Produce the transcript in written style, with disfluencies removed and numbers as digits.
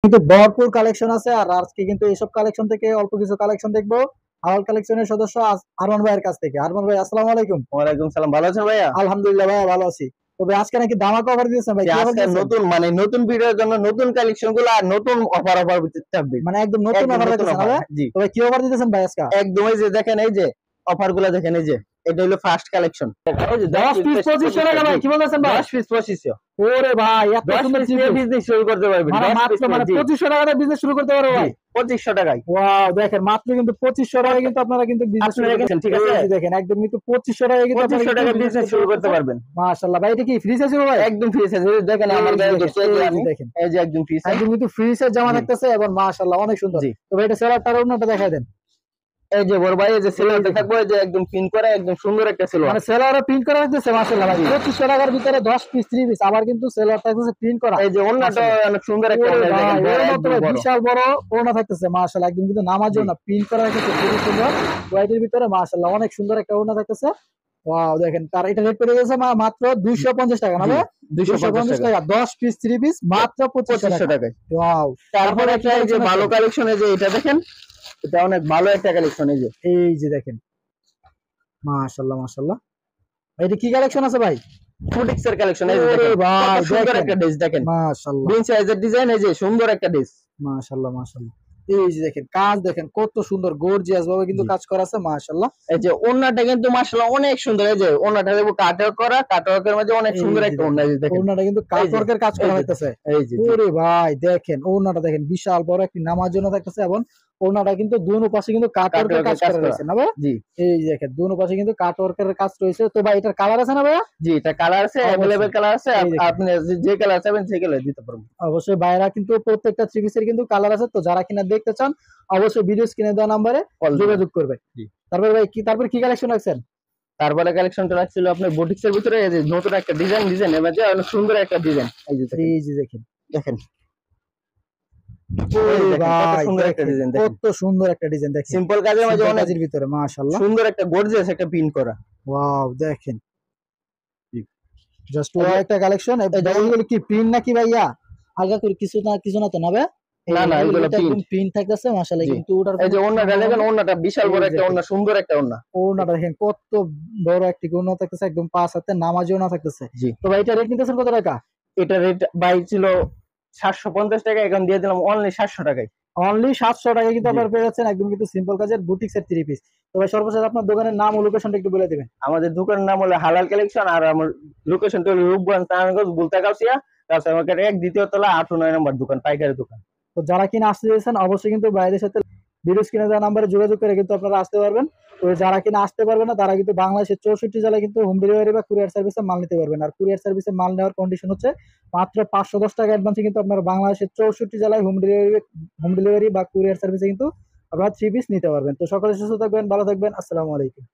কিন্তু ভরপুর কালেকশন আছে। আর আজকে কিন্তু এইসব কালেকশন থেকে অল্প কিছু কালেকশন দেখবো হালাল কালেকশনের সদস্য আরমান ভাইয়ের কাছ থেকে। আরমান ভাই, আসসালামু আলাইকুম। ওয়ালাইকুম সালাম, ভালো আছেন ভাইয়া? আলহামদুলিল্লাহ ভাইয়া, ভালো আছি। তবে আজকে নাকি ধামাকা অফার দিয়েছেন ভাই, যে কি অফার আজকে দিয়েছেন? নতুন নতুন ভিডিওর জন্য নতুন কালেকশন গুলো আর নতুন অফার থাকবে। মানে একদম নতুন একদম অফার নতুন দিতেছেন অফার, হবে। জি। তবে কি অফার দিতেছেন ভাই আজকে? একদম এই যে দেখেন, এই যে অফার গুলা দেখেন, এই যে এটা হলো ফার্স্ট কালেকশন। এই যে 10 পিস 2500 টাকা ভাই, কি বলতেছেন ভাই? 10 পিস 2500। ওরে ভাই, এত 10 সুন্দর পিস থ্রি দিয়ে পিস বিজনেস শুরু করতে পারবেন। মানে 10 পিস মাত্র মানে জি 2500 টাকা বিজনেস শুরু করতে পারবো জি ভাই। 2500 টাকায়। ওয়াও, দেখেন মাত্র কিন্তু 2500 টাকায় কিন্তু আপনারা কিন্তু বিজনেস শুরু আপনারা করতে ঠিক পারবেন। আছে, এই যে দেখেন একদম কিন্তু 2500 টাকায় কিন্তু আপনারা 2500 কিন্তু টাকা বিজনেস বিজনেস শুরু করতে পারবেন। মাশাআল্লাহ ভাই, এটা কি ফ্রি সাইজ ভাই? একদম ফ্রি সাইজ। দেখেন এই আমার যে গায়ে দেখেন, ধরছে, এই যে আমি দেখেন এই যে একদম ফ্রি সাইজ। একদম কিন্তু ফ্রি সাইজ জামা জি থাকতেছে এবং মাশাআল্লাহ অনেক সুন্দর। জি। তো ভাই এটা সেলারটার অন্যটা দেখাই দেন। এই যে বড় ভাই, এই যে এই সেলারটা দেখেন, থাকবে, এই যে একদম পিন করে একদম সুন্দর একটা সেলোয়ার। মানে সেলারে প্রিন্ট করা হইতেছে মাশাআল্লাহ ভাই। 2500 টাকার ভিতরে 10 পিস 3 পিস, আবার কিন্তু সেলার থাকতেছে প্রিন্ট করা এই যে অন্যটা মাশাআল্লাহ। অনেক সুন্দর একটা ওরে অন্য, দেখেন ভাই, বড়, ওর মতো একদম ভাই বড়। বিশাল বড় ওড়না থাকতেছে মাশাআল্লাহ, একদম কিন্তু নামার জি জন্য প্রিন্ট করা থাকতেছে খুবই সুন্দর। হোয়াইটের ভিতরে মাশাআল্লাহ অনেক সুন্দর একটা ওড়না থাকতেছে। ওয়াও, দেখেন তার এটা রেট পড়ে গেছে মাত্র 250 টাকা না জি ভাই? 250 250 টাকা, টাকা 10 পিস 3 পিস মাত্র 2500 2500 টাকা। টাকায়। ওয়াও, তারপর তারপরে কি একটা এই যে কালেকশন আছে? ভালো কালেকশন, এই যে এটা দেখেন, এটা অনেক ভালো একটা কালেকশন। এই যে এই যে দেখেন মাশাআল্লাহ মাশাআল্লাহ, এটা কি কালেকশন আছে ভাই? ফুটিক্স এর কালেকশন। এই যে ওরে দেখেন কত ভাই সুন্দর দেখেন একটা ড্রেস, দেখেন মাশাআল্লাহ বিন সাইজের ডিজাইন, এই যে সুন্দর একটা ড্রেস। মাশাআল্লাহ মাশাআল্লাহ। এই যে দেখেন কাজ দেখেন কত সুন্দর গর্জিয়াস ভাবে কিন্তু জি। কাজ করা আছে মাশাআল্লাহ। এই যে ওন্নাটা কিন্তু মাশাআল্লাহ অনেক সুন্দর। এই যে ওন্নাটা দেখো কাটওয়ার্ক করা, কাটওয়ার্কের মধ্যে অনেক এই সুন্দর যে একটা ওন্না, দেখেন এই যে দেখেন। ওড়নাটা কিন্তু এই যে কাটওয়ার্কের কাজ এই করা যে হইতেছে। এই যে জি ওরে ভাই দেখেন ওড়নাটা দেখেন বিশাল বড় একটি নামার জন্য থাকতেছে এবং ওড়নাটা কিন্তু দুনো পাশে কিন্তু কাটওয়ার্কের কাজ কাটওয়ার্কের কাজ করা করা। রয়েছে না ভাই? জি এই যে দেখেন দুনো পাশে কিন্তু কাটওয়ার্কের কাজ রয়েছে। তো ভাই এটার কালার আছে না ভাইয়া? জি, এটা কালার আছে, অবশ্যই। अवेलेबल কালার আছে। এই দেখেন আপনি যে কালার চাইবেন সেই কালার দিতে পারবো। অবশ্যই ভাইরা কিন্তু প্রত্যেকটা থ্রি পিসের কিন্তু কালার আছে। তো যারা কিনা দেখতে চান অবশ্যই ভিডিও স্ক্রিনে দেওয়া নাম্বারে কল দিবেন। যোগাযোগ করবেন। জি। তারপর কি কালেকশন রাখছেন? তারপরে কালেকশনটা রাখছিল আপনার বুটিক্স এর ভিতরে, এই যে নতুন একটা ডিজাইন এর মধ্যে অনেক সুন্দর একটা ডিজাইন। এই যে দেখেন, এই যে দেখেন, দেখেন এই ওরে যে দেখেন কত ভাই সুন্দর একটা দেখেন ডিজাইন, দেখেন কত সুন্দর একটা ডিজাইন দেখেন। সিম্পল কাজের মধ্যে সিম্পল অনেক কাজের ভিতরে মাশাআল্লাহ। সুন্দর একটা গর্জিয়াস একটা পিন করা। ওয়াও দেখেন জি। জাস্ট এই ওয়াও যে একটা কালেকশন। এই যে এগুলো কি প্রিন্ট নাকি ভাইয়া? হালকা করে কিছু না তো না ভাই? এই না দেখেন না, এগুলো এগুলো কিন্তু প্রিন্ট। একদম প্রিন্ট থাকতেছে মাশাআল্লাহ, জি। কিন্তু ওটার এই কোনো যে ওন্নাটা সম্ভাবনা দেখেন, নেই। ওন্নাটা বিশাল এই বড় একটা দেখেন ওন্না, সুন্দর একটা ওন্না। ওড়নাটা দেখেন কত বড় একটি ওড়না থাকতেছে, একদম পাঁচ হাতে নামাজি ওড়না থাকতেছে। জি। তো ভাই এটা রেট নিতেছেন কত টাকা? এটা রেট বাই ছিল 750 টাকা, এখন দিয়ে দিলাম অনলি 700 টাকায়। অনলি 700 টাকায় কিন্তু জি। আপনারা পেয়ে যাচ্ছেন একদম কিন্তু সিম্পল কাজের বুটিক্স এর থ্রি পিস। তো ভাই সর্বশেষ আপনার দোকানের নাম ও লোকেশনটা একটু বলে দিবেন। আমাদের দোকানের নাম হলো হালাল কালেকশন, আর আমার লোকেশনটা হলো রূপগঞ্জ, নারায়ণগঞ্জ, বুলতাগাছিয়া, কাঁচা মার্কেট 1 দ্বিতীয় তলা 8-9 নম্বর দোকান, পাইকারি দোকান। তো যারা কিনা আসতে চাইছেন অবশ্যই কিন্তু বাইরের সাথে ভিডিও স্ক্রিনে দেওয়া নাম্বারে যোগাযোগ করে কিন্তু আপনারা আসতে পারবেন। তো যারা কিনা আসতে পারবে না তারা কিন্তু বাংলাদেশের 64 জেলায় কিন্তু হোম ডেলিভারি বা কুরিয়ার সার্ভিসে মাল নিতে পারবেন। আর কুরিয়ার সার্ভিসে মাল নেওয়ার কন্ডিশন হচ্ছে মাত্র 510 টাকা অ্যাডভান্সে কিন্তু আপনারা বাংলাদেশের 64 জেলায় হোম ডেলিভারি বা কুরিয়ার সার্ভিসে কিন্তু আপনারা থ্রি পিস নিতে পারবেন। তো সকলে সুস্থ থাকবেন, ভালো থাকবেন। আসসালামু আলাইকুম।